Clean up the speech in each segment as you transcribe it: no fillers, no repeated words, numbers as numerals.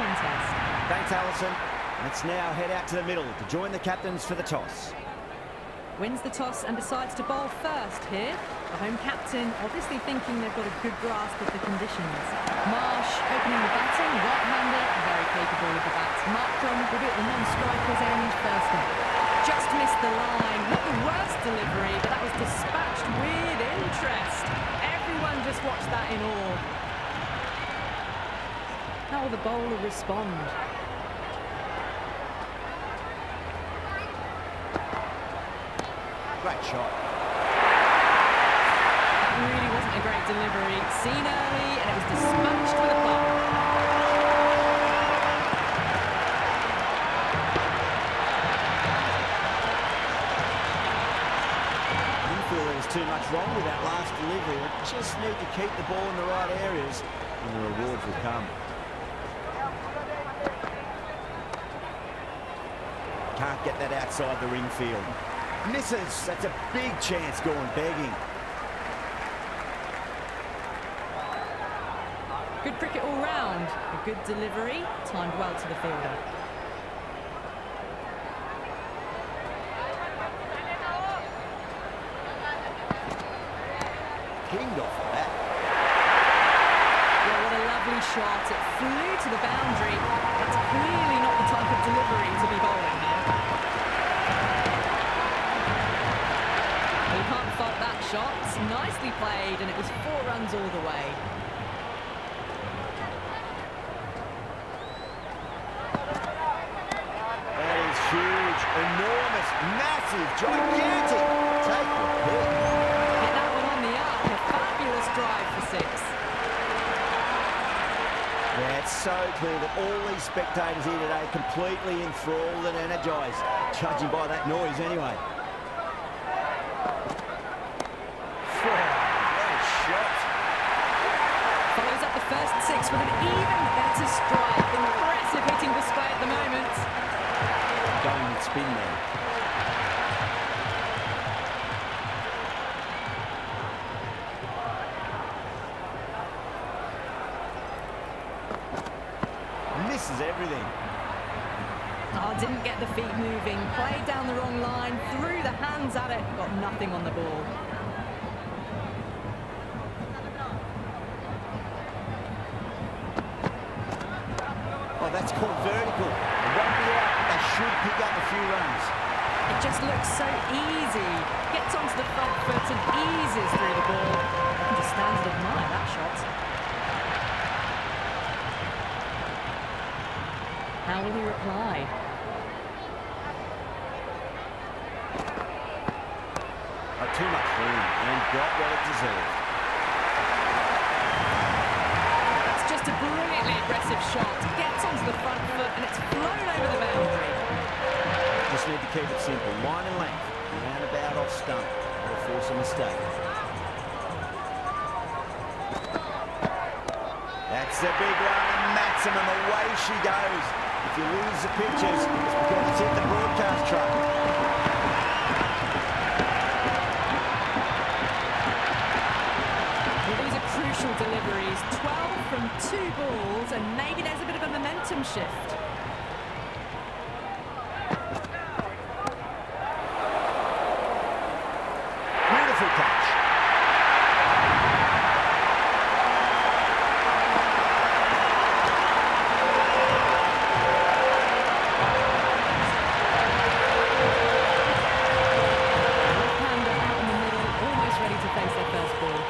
contest. Thanks, Alison. Let's now head out to the middle to join the captains for the toss. Wins the toss and decides to bowl first here. The home captain obviously thinking they've got a good grasp of the conditions. Marsh opening the batting, right-hander, very capable with the bat. Markram will be at the non-striker's end first up. Just missed the line, not the worst delivery, but that was dispatched with interest. Everyone just watched that in awe. How will the bowler respond? Great shot. That really wasn't a great delivery. Seen early, and it was dispatched with a punt. Didn't feel there was too much wrong with that last delivery. We just need to keep the ball in the right areas, and the rewards will come. Can't get that outside the ring field. Misses. That's a big chance going begging. Good cricket all round. A good delivery, timed well to the fielder. Kinged off of that. Well, what a lovely shot. It flew to the boundary. That's clearly not the type of delivery to be bowling here. Well, you can't fault that shot. Nicely played, and it was 4 runs all the way. That is huge, enormous, massive, gigantic. Take the pick. Get that one on the up. A fabulous drive for 6. Yeah, it's so clear that all these spectators here today are completely enthralled and energised, judging by that noise anyway. Follows up the first 6 with an even better strike. Impressive hitting display at the moment. Going with spin there. Misses everything. Oh, didn't get the feet moving. Played down the wrong line. Threw the hands at it. Got nothing on the ball. Oh, that's called vertical. It won't be out, but they should pick up a few runs. It just looks so easy. Gets onto the front foot and eases through the ball. I can just stand and admire that shot. How will he reply? Too much room and got what it deserved. That's just a brilliantly aggressive shot. Gets onto the front foot and it's flown over the boundary. Just need to keep it simple. Line and length. Round about off stump. That'll force a mistake. That's a big run and maximum. Away she goes. If you lose the pictures, it's because it's hit the broadcast truck. Crucial deliveries, 12 from 2 balls, and maybe there's a bit of a momentum shift. Beautiful catch. Left-hander out in the middle, almost ready to face their first ball.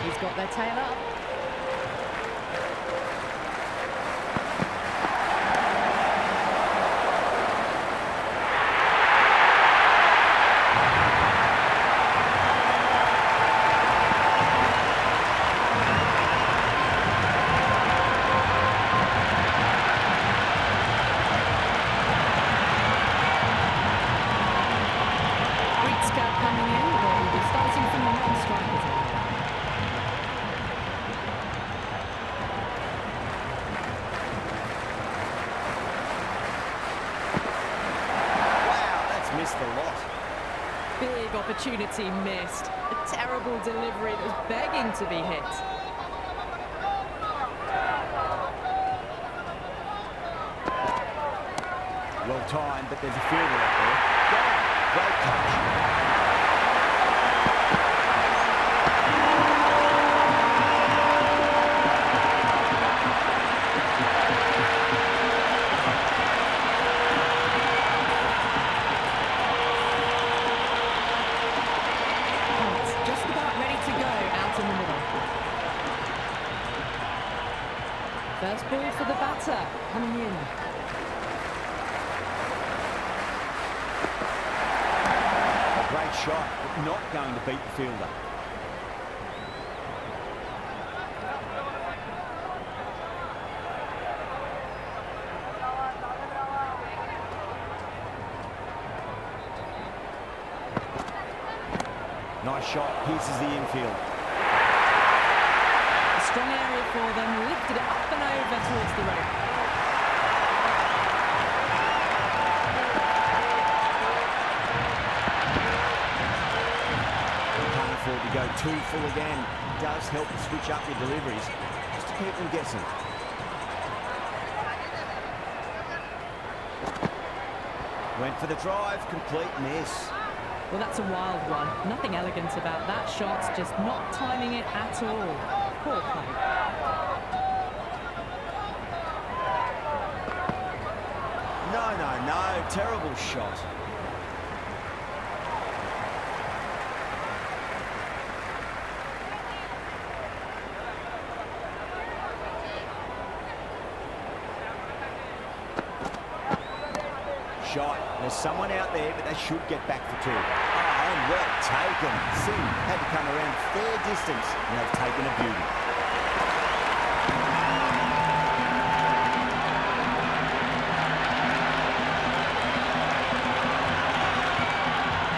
He's got their tail up. Coming in, but we'll be starting from the non-strikers area. missed the lot. Big opportunity missed. A terrible delivery that was begging to be hit. Well timed, but there's a fielder up there. Got it. Great touch. Just about ready to go out in the middle. First ball for the batter coming in. Great shot, but not going to beat the fielder. Nice shot, pierces the infield. A strong area for them, lifted it up and over towards the rope. To go too full again. It does help to switch up your deliveries just to keep them guessing. Went for the drive, complete miss. Well, that's a wild one. Nothing elegant about that shot, just not timing it at all. Poor play. No, terrible shot. Shot. There's someone out there, but they should get back for two. Oh, and well taken. Singh had to come around a fair distance, and they've taken a beauty.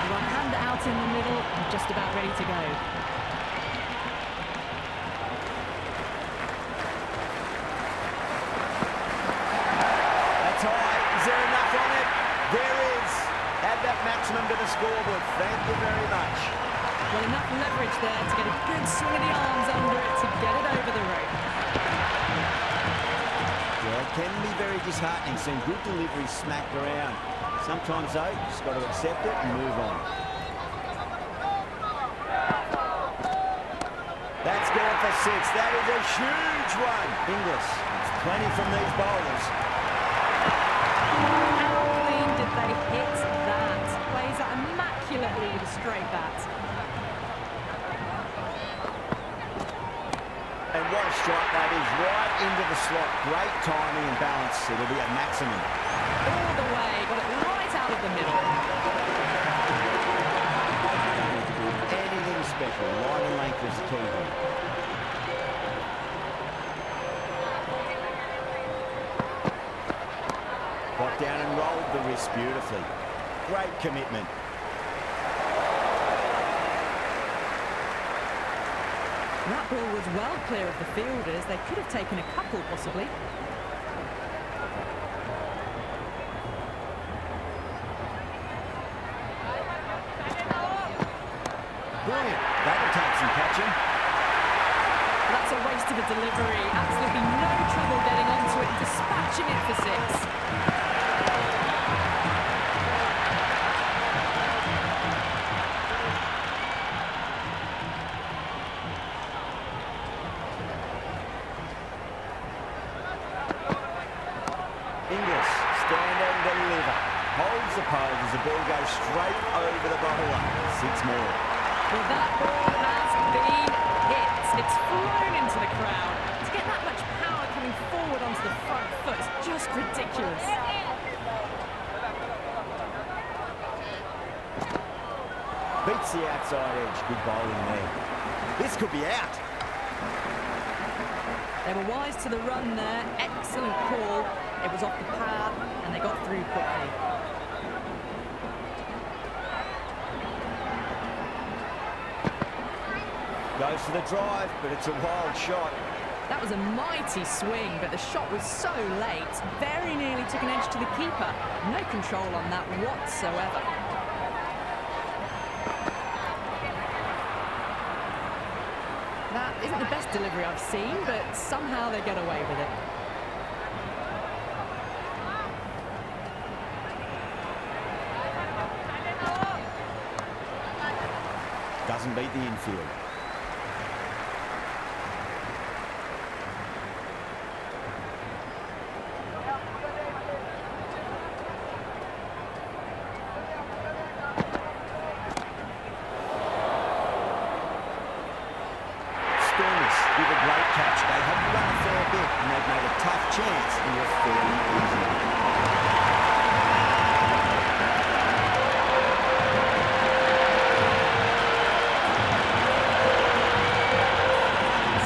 Right-hander out in the middle, and just about ready to go. Maximum to the scoreboard. Thank you very much. Well, enough leverage there to get a good swing of the arms under it to get it over the rope. Yeah, it can be very disheartening seeing good deliveries smacked around. Sometimes, though, you just got to accept it and move on. That's gone for six. That is a huge one. Inglis, it's plenty from these bowlers. How clean did they hit that? Plays that immaculately with a straight bat. And what a strike that is, right into the slot. Great timing and balance. It'll be a maximum. All the way, got it right out of the middle. Anything special, line and length is the key here. Got down and rolled the wrist beautifully. Great commitment. That ball was well clear of the fielders. They could have taken a couple, possibly. Brilliant. That'll take some catching. That's a waste of a delivery. Absolutely no trouble getting onto it, dispatching it for six. Inglis, stand and deliver. Holds the pose as the ball goes straight over the bowler. Six more. Well, that ball has been hit. It's flown into the crowd. To get that much power coming forward onto the front foot is just ridiculous. Beats the outside edge. Good bowling there. This could be out. They were wise to the run there. Excellent call. It was off the pad, and they got through quickly. Goes for the drive, but it's a wild shot. That was a mighty swing, but the shot was so late. Very nearly took an edge to the keeper. No control on that whatsoever. That isn't the best delivery I've seen, but somehow they get away with it. doesn't beat the infield. With a great catch. They had to run a fair bit and they've made a tough chance into a fairly easy one.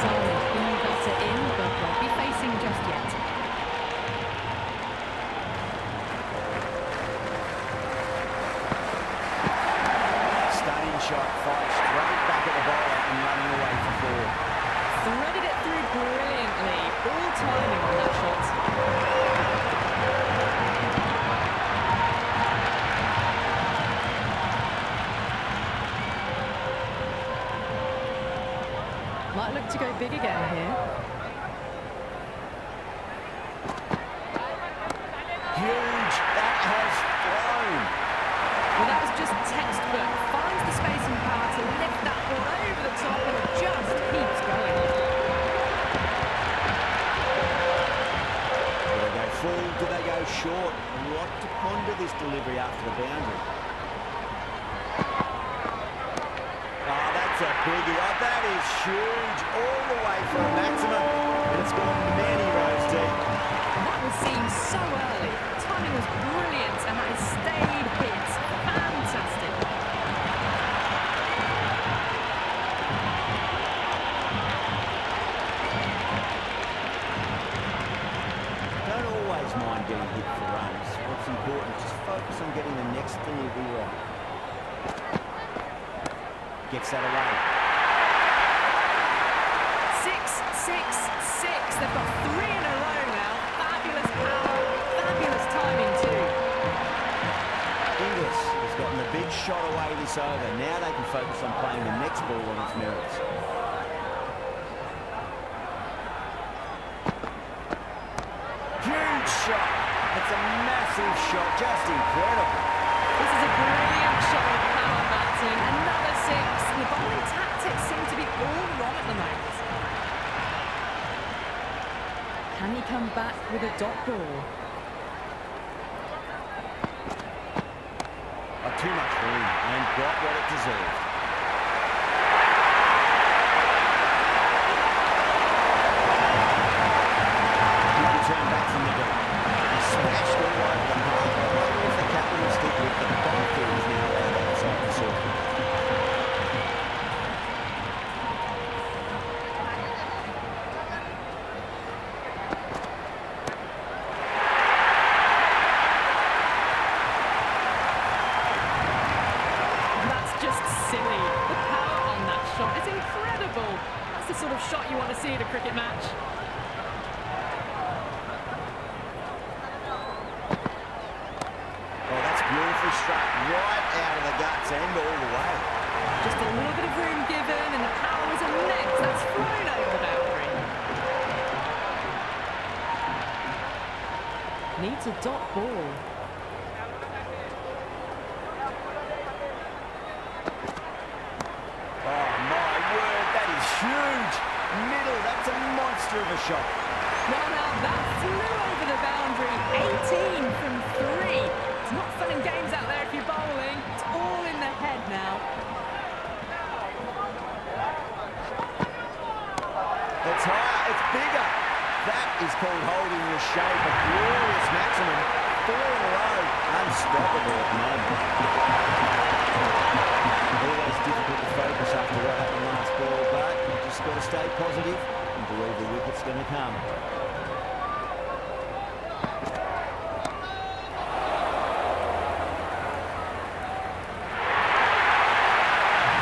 Solid new batter in, but won't be facing just yet. Stunning shot, fired straight back at the bowler and running away for four. Threaded it through brilliantly. All timing on that shot. Might look to go big again here. Huge. That has flown. Well, that was just textbook. Finds the space and power to lift that ball over the top and just keeps going. Do they go full? Do they go short? A lot to ponder this delivery after the boundary. Oh, that's a biggie. Oh, that is huge. All the way for a maximum. And it's gone many rows deep. And that was seen so early. Timing was brilliant and that has stayed hit. Fantastic. Don't always mind getting hit for runs. What's important is just focus on getting the next delivery right. Gets that away. 6, 6, 6. They've got 3 in a row now. Fabulous power, fabulous timing too. Inglis has gotten the big shot away this over. Now they can focus on playing the next ball on its merits. Huge shot. It's a massive shot, just incredible. This is a brilliant shot of power batting. Another 6. The bowling tactics seem to be all wrong at the moment. Can he come back with a dot ball? Too much room and got what it deserved. Good return back from the deep. He smashed all over the mark. I wonder if the captain will stick with the ball field is now allowed outside the circle. Sort of shot you want to see at a cricket match. Oh, that's beautifully struck right out of the guts and all the way. Just a little bit of room given and the power was immense. That's flown over the boundary. Needs a dot ball. Huge middle, that's a monster of a shot. Well, now that flew over the boundary. 18 from 3. It's not fun and games out there if you're bowling. It's all in the head now. It's higher, it's bigger. That is called holding your shape. A glorious maximum. 4 in a row. Unstoppable at the moment. Always difficult to focus after what happened last ball, but you've just got to stay positive and believe the wicket's going to come.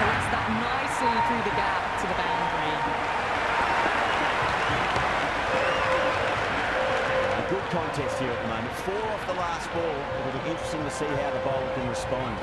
Puts that nicely through the gap to the boundary. A good contest here at the moment. 4 off the last ball. It'll be interesting to see how the bowler can respond.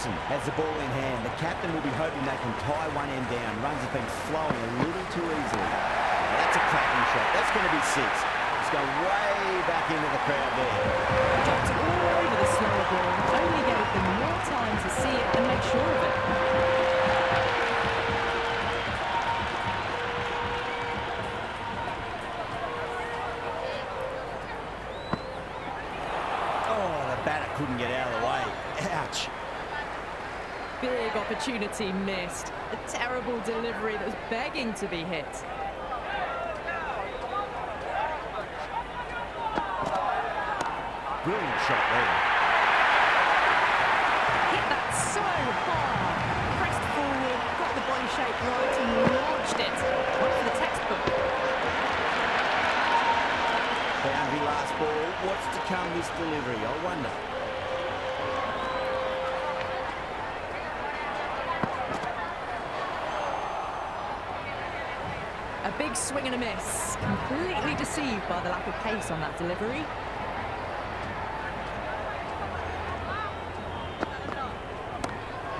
Ferguson has the ball in hand. The captain will be hoping they can tie one end down. Runs have been flowing a little too easily. Now that's a cracking shot. That's going to be 6. It's going way back into the crowd there. Dropped all over the slower ball. Only gave them more time to see it and make sure of it. Couldn't get out of the way. Ouch. Big opportunity missed. A terrible delivery that was begging to be hit. Brilliant shot there. Hit that so hard. Pressed forward, got the body shape right and launched it. One for the textbook. Boundary last ball. What's to come this delivery? I wonder. A big swing and a miss. Completely deceived by the lack of pace on that delivery.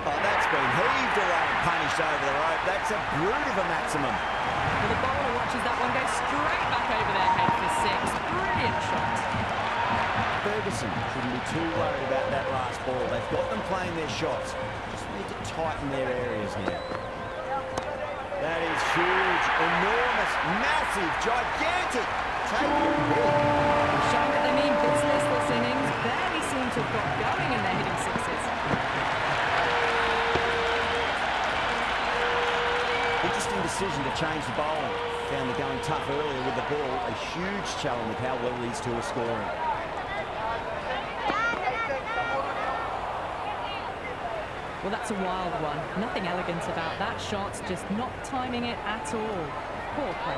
Oh, that's been heaved away and punished over the rope. That's a brute of a maximum. Well, the bowler watches that one go straight back over their head for 6. Brilliant shot. Ferguson shouldn't be too worried about that last ball. They've got them playing their shots. Just need to tighten their areas now. That is huge, enormous, massive, gigantic. Take it big. Showing that they mean business this innings. Barely seem to have got going and they're hitting 6s. Interesting decision to change the bowling. Found the going tough earlier with the ball. A huge challenge with how well these two are scoring. Well, that's a wild one. Nothing elegant about that shot, just not timing it at all. Poor play.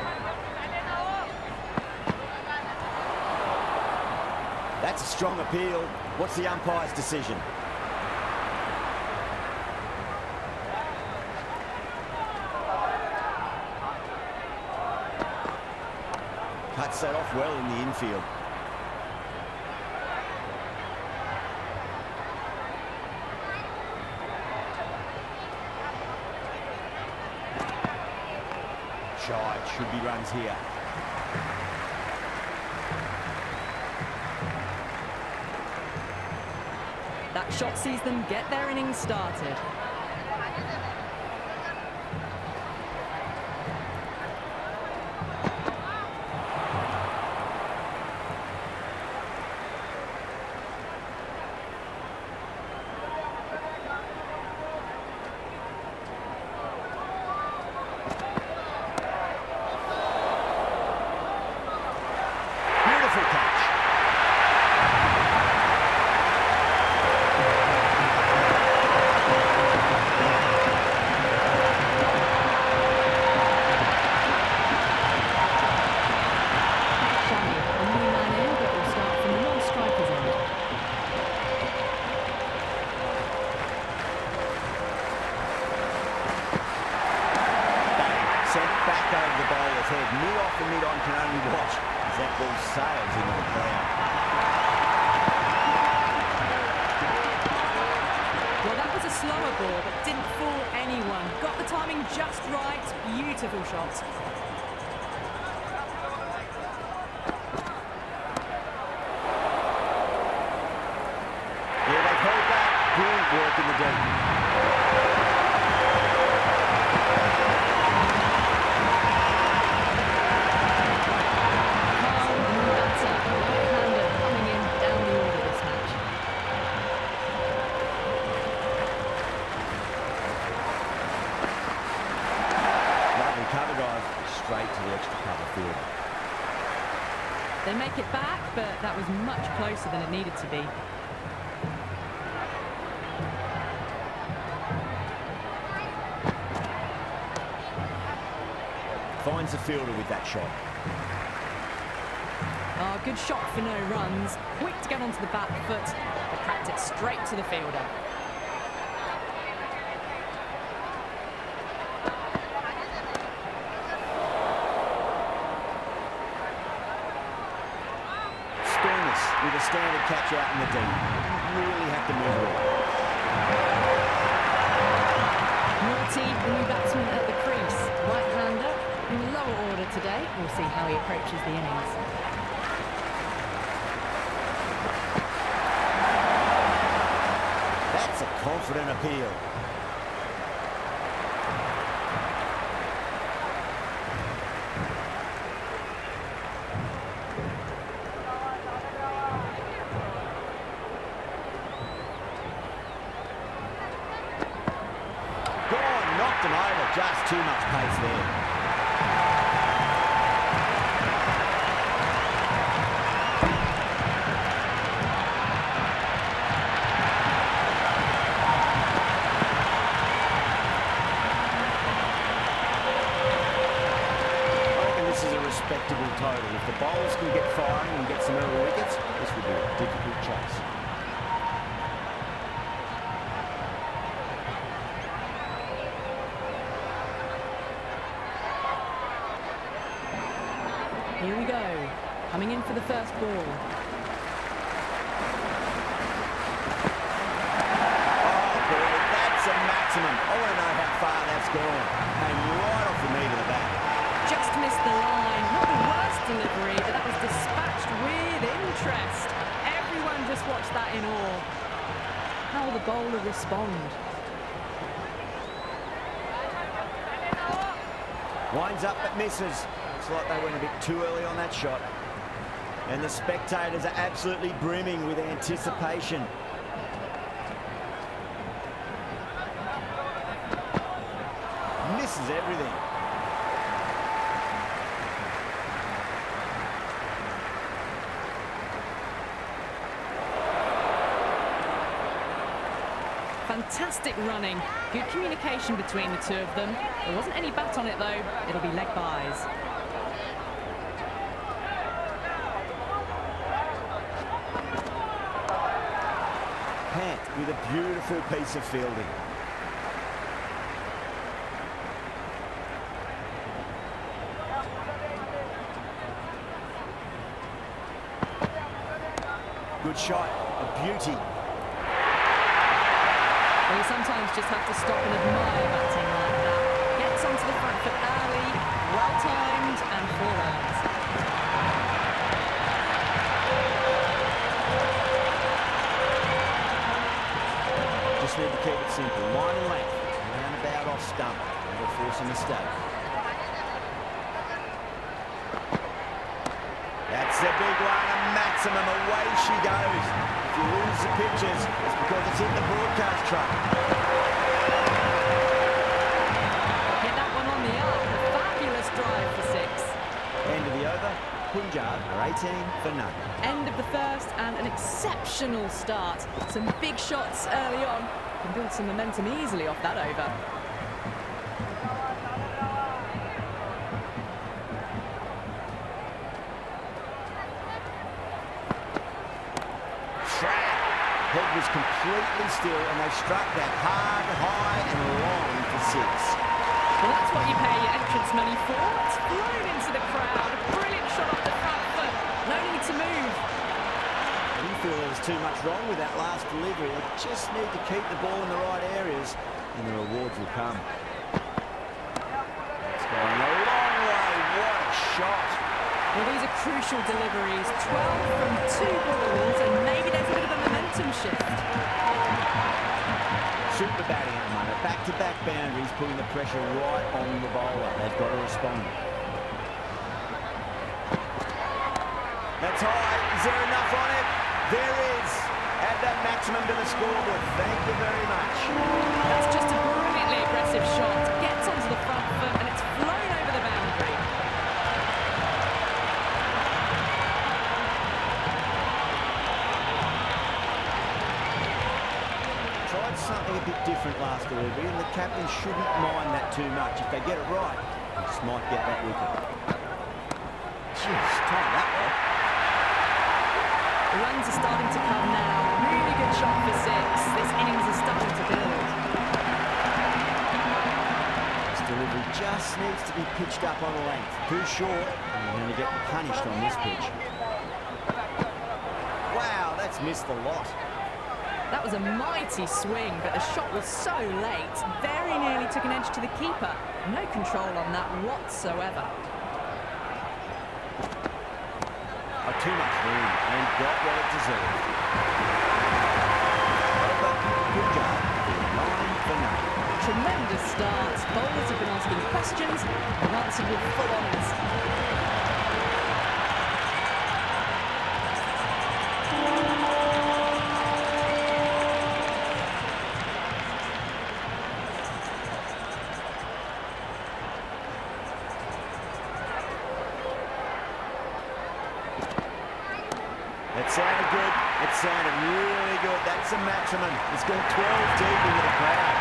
That's a strong appeal. What's the umpire's decision? Cuts that off well in the infield. Should be runs here. That shot sees them get their innings started. Mid-off and mid-on can only watch as that ball sails into the ground. Well, that was a slower ball, but didn't fool anyone. Got the timing just right. Beautiful shot. Yeah, they've held back. Brilliant work in the deep. They make it back, but that was much closer than it needed to be. Finds the fielder with that shot. Oh, good shot for no runs. Quick to get onto the back foot, but cracked it straight to the fielder. With a standard catch out in the deep. Didn't really have to move it. the new batsman at the crease. Right-hander in the lower order today. We'll see how he approaches the innings. That's a confident appeal. Knocked him over, just too much pace there. I reckon this is a respectable total. If the bowlers can get firing and get some early wickets, this will be a difficult chase. Here we go, coming in for the first ball. Oh boy, that's a maximum. I want to know how far that's gone. Came right off the meat of the bat. Just missed the line. Not the worst delivery, but that was dispatched with interest. Everyone just watched that in awe. How will the bowler respond? Winds up but misses. Looks like they went a bit too early on that shot. And the spectators are absolutely brimming with anticipation. Misses everything. Fantastic running. Good communication between the two of them. There wasn't any bat on it though. It'll be leg byes. Pant with a beautiful piece of fielding. Good shot, a beauty. Well, you sometimes just have to stop and admire batting like that. Gets onto the front foot early, well-timed and 4 runs. Just need to keep it simple. Line and length, roundabout off stump. Never force a mistake. That's a big one, a maximum. Away she goes. If you lose the pictures, it's because it's in the broadcast truck. Hit that one on the up. A fabulous drive for 6. End of the over. Punjab are 18 for none. End of the first and an exceptional start. Some big shots early on. Can build some momentum easily off that over. Head was completely still and they struck that hard, high and long for 6. Well, that's what you pay your entrance money for. It's flown into the crowd. A brilliant shot off the front foot. No need to move. I didn't feel there was too much wrong with that last delivery. They just need to keep the ball in the right areas and the rewards will come. It's going a long way. What a shot. Well, these are crucial deliveries. 12 from 2 balls, and maybe there's a bit of a momentum shift. Super batting at the moment. Back-to-back boundaries, putting the pressure right on the bowler. They've got to respond. That's high. Is there enough on it? There is. Add that maximum to the scoreboard. Thank you very much. That's just a brilliantly aggressive shot. Gets onto the front foot, and it's flown over the boundary. Tried something a bit different last delivery, and the captain shouldn't mind that too much. If they get it right, they just might get that wicket. Jeez, time that well. The runs are starting to come now. Really good shot for 6. This innings is starting to build. This delivery just needs to be pitched up on a length. Too short, and you're going to get punished on this pitch. Wow, that's missed the lot. That was a mighty swing, but the shot was so late. Very nearly took an edge to the keeper. No control on that whatsoever. Oh, too much room and got what it deserved. Good job. 9 for 9. Tremendous start. Bowlers have been asking questions and answered with full honours. It sounded good. It sounded really good. That's a maximum. It's gone 12 deep into the crowd.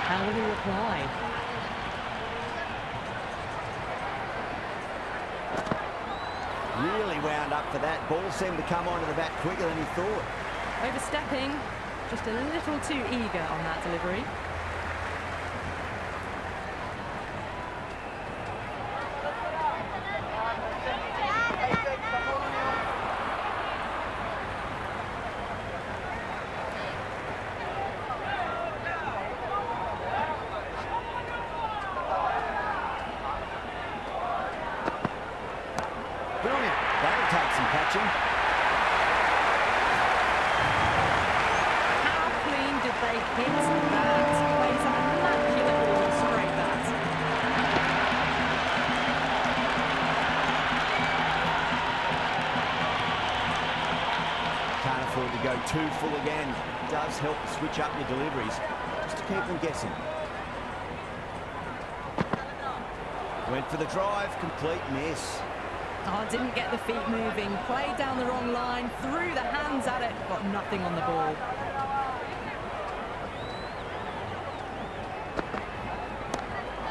How will he reply? Really wound up for that. Ball seemed to come onto the bat quicker than he thought. Overstepping, just a little too eager on that delivery. Brilliant. That'll take some catching. How clean did they hit that? Plays an immaculate ball straight bat. Can't afford to go too full again. It does help to switch up your deliveries, just to keep them guessing. Went for the drive, complete miss. Oh, didn't get the feet moving, played down the wrong line, threw the hands at it, got nothing on the ball.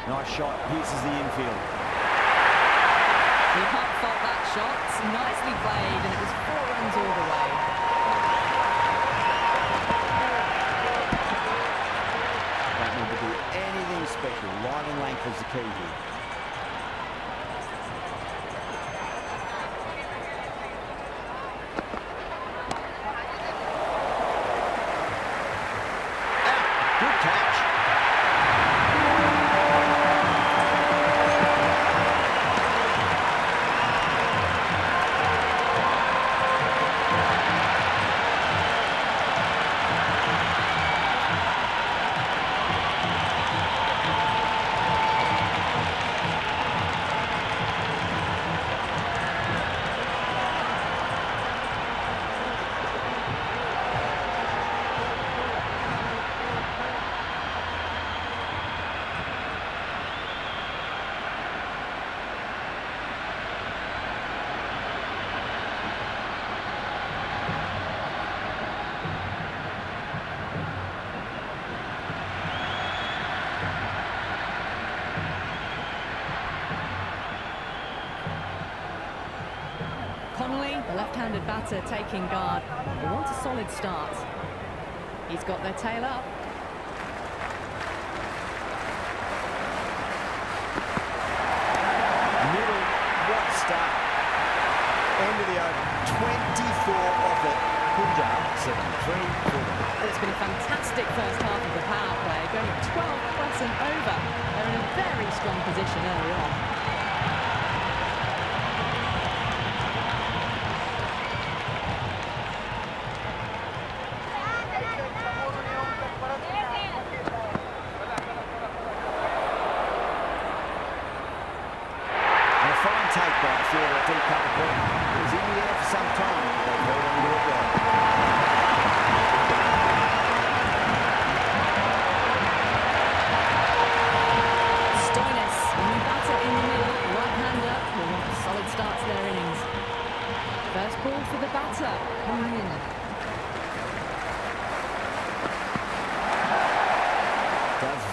Nice shot, pierces the infield. You can't fault that shot. Nicely played, and it was 4 runs all the way. Don't need to do anything special. Line and length is the key here. The left-handed batter taking guard. They want a solid start. He's got their tail up. Middle, what a start. End of the over. 24 off it. Punjab, 7-3 for them. It's been a fantastic first half of the power play, going 12+ and over. They're in a very strong position early on.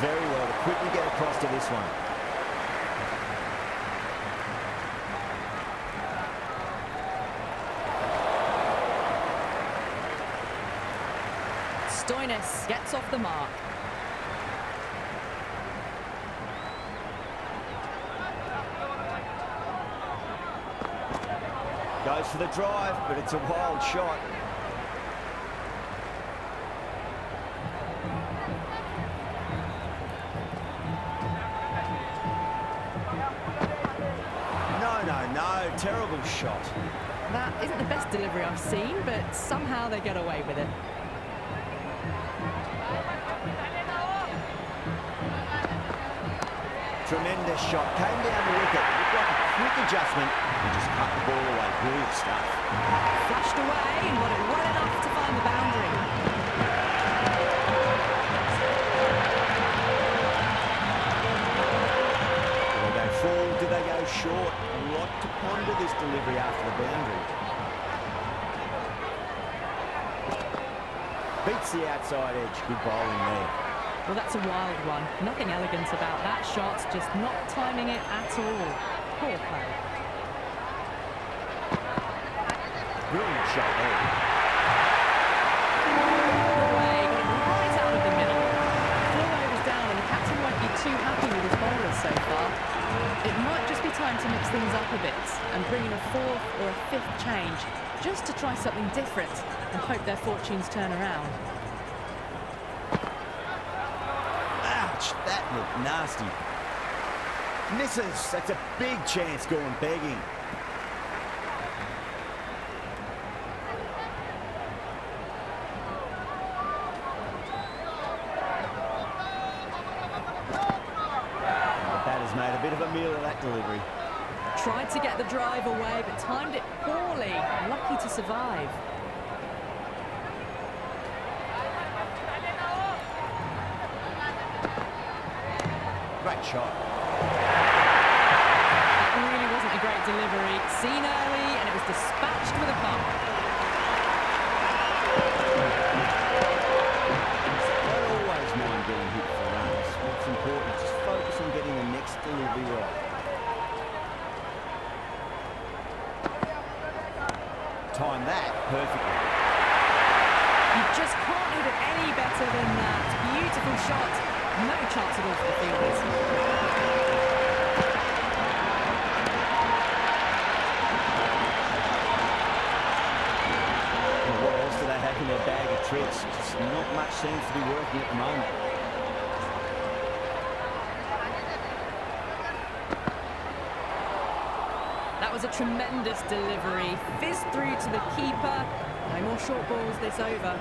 Very well to quickly get across to this one. Stoinis gets off the mark. Goes for the drive, but it's a wild shot. No, terrible shot. That isn't the best delivery I've seen, but somehow they get away with it. Tremendous shot. Came down the wicket. Looked like a quick adjustment and just cut the ball away. Brilliant stuff. Flashed away, but it wasn't enough to find the boundary. Did they go full? Did they go short? A lot to ponder this delivery after the boundary. Beats the outside edge. Good bowling there. Well, that's a wild one. Nothing elegant about that shot, just not timing it at all. Poor play. Brilliant shot there. Away, got it right out of the middle. 4 overs down, and the captain won't be too happy with his bowlers so far. It might just be time to mix things up a bit and bring in a 4th or a 5th change, just to try something different and hope their fortunes turn around. That looked nasty. Misses. That's a big chance going begging. The batter's made a bit of a meal of that delivery. Tried to get the drive away, but timed it poorly. Lucky to survive. Great shot. That really wasn't a great delivery. Seen early, and it was dispatched with a pump. Don't always mind getting hit for runs. What's important is just focus on getting the next delivery right. Time that perfectly. You just can't hit it any better than that. Beautiful shot. No chance at all for the fielders. Well, what else do they have in their bag of tricks? Just not much seems to be working at the moment. That was a tremendous delivery. Fizzed through to the keeper. No more short balls this over.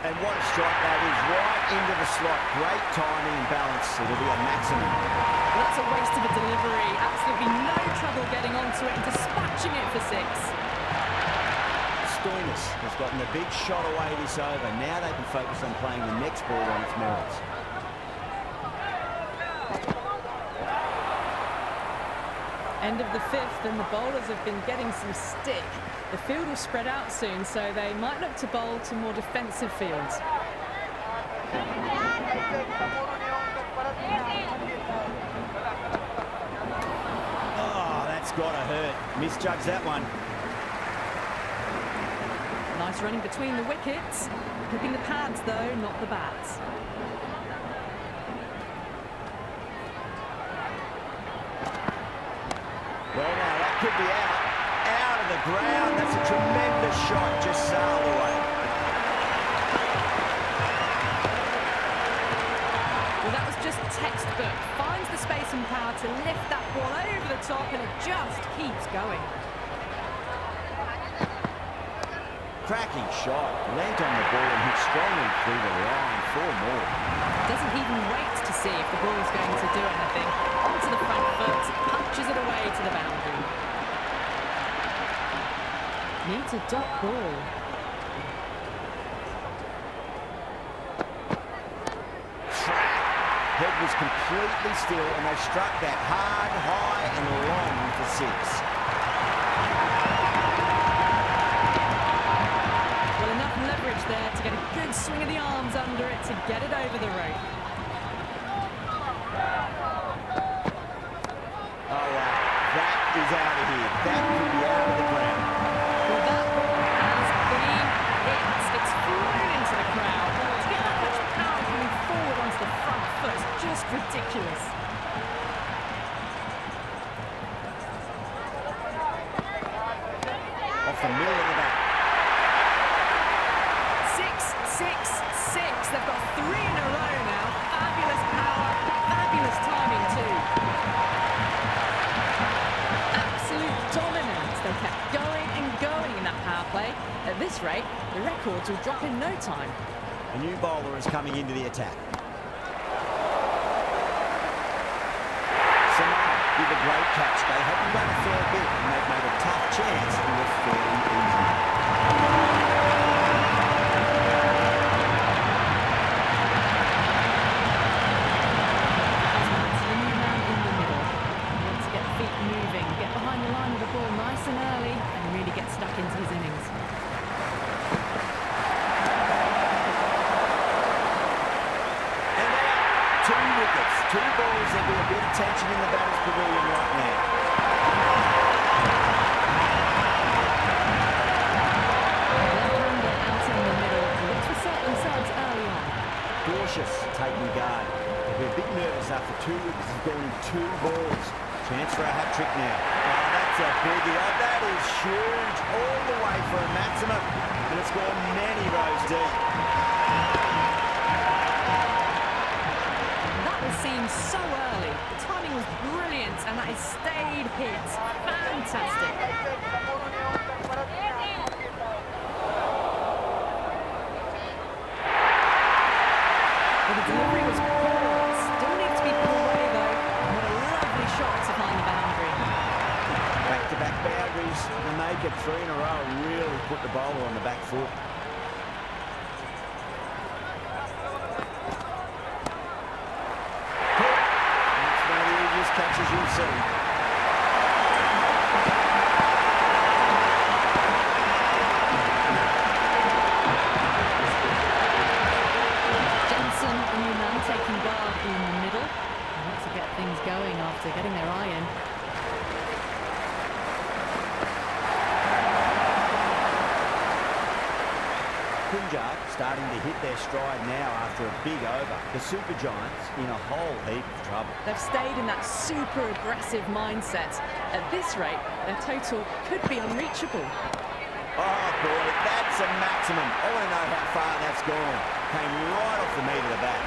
And what a strike that is, right into the slot. Great timing and balance. It'll be a maximum. Well, that's a waste of a delivery. Absolutely no trouble getting onto it and dispatching it for 6. Stoinis has gotten the big shot away this over. Now they can focus on playing the next ball on its merits. End of the 5th, and the bowlers have been getting some stick. The field will spread out soon, so they might look to bowl to more defensive fields. Oh, that's got to hurt. Misjudged that one. Nice running between the wickets. Clipping the pads, though, not the bats. Well, now that could be out of the ground. That's a tremendous shot, just sailed away. Well, that was just textbook. Finds the space and power to lift that ball over the top, and it just keeps going. Cracking shot. Leant on the ball and hit strongly through the line. 4 more. Doesn't even wait to see if the ball's going to do anything. Onto the front foot, punches it away to the boundary. Needs a dot ball. Track. Head was completely still, and they struck that hard, high, and long for 6. Well, enough leverage there to get a good swing of the arms under it to get it over the rope. Oh, wow. That is out of here. That could be out of the ground. Well, that ball has been hit. It's flown into the crowd. To get that much power coming forward onto the front ridiculous. Off the middle of the bat. 6-6-6. They've got 3 in a row now. Fabulous power, fabulous timing too. Absolute dominance. They kept going and going in that power play. At this rate, the records will drop in no time. A new bowler is coming into the attack. Samara with a great catch. They haven't run a fair bit and they've made a tough chance and look fairly easy. The new man in the middle. Wants to get feet moving, get behind the line of the ball nice and early and really get stuck into his innings. Two balls, there'll be a bit of tension in the batter's pavilion right now. Left-hander out in the middle. Look to set themselves early on. Cautious, taking guard. They'll be a bit nervous after 2 wickets have gone in 2 balls. Chance for a hat-trick now. Oh, that's a biggie. Oh, that is huge. All the way for a maximum. And it's gone many rows deep. Seen so early. The timing was brilliant and that is stayed hit. Fantastic. Well, the delivery was poor. Still needs to be put away though. What a lovely shot to find the boundary. Back-to-back boundaries. To make it 3 in a row and really put the bowler on the back foot. Catches you'll see. Jensen, the new man, taking guard in the middle. They want to get things going after getting their eye in. Punjab starting to hit their stride now after a big over. The Super Giants in a whole heap of trouble. They've stayed in that super aggressive mindset. At this rate, their total could be unreachable. Oh boy, that's a maximum. I want to know how far that's gone. Came right off the meat of the bat.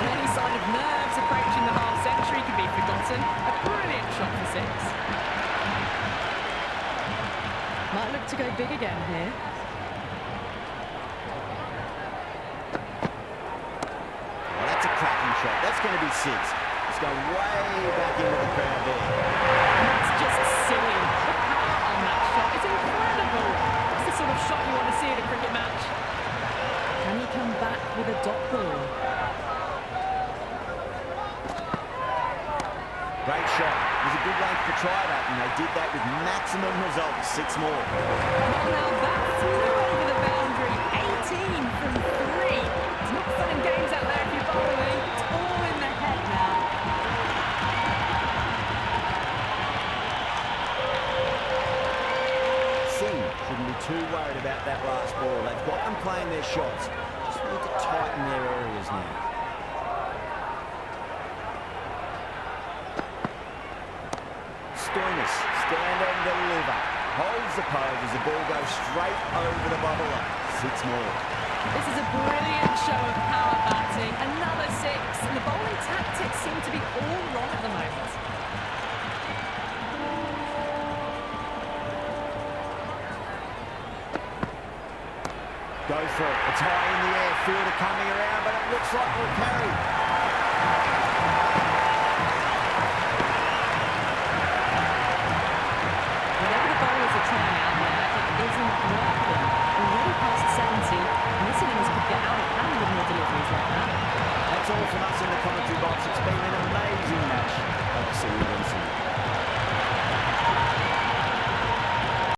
And any sign of nerves approaching the half century can be forgotten. A brilliant shot for 6. Might look to go big again here. That's going to be 6. It's going way back into the crowd there. That's just silly. The power on that shot is incredible. It's the sort of shot you want to see at a cricket match. Can he come back with a dot ball? Great shot. It was a good length to try that, and they did that with maximum results. 6 more. Now that flew over the boundary. 18 from 3. It's not fun and games out there if you follow me. It's all in the head now. Singh shouldn't be too worried about that last ball. They've got them playing their shots. Just need to tighten their areas now. Stoinis, stand and deliver. Holds the pose as the ball goes straight over the bubble line. 6 more. This is a brilliant show of power batting. Another 6. And the bowling tactics seem to be all wrong at the moment. Go for it. It's high in the air. Fielder coming around, but it looks like we'll carry.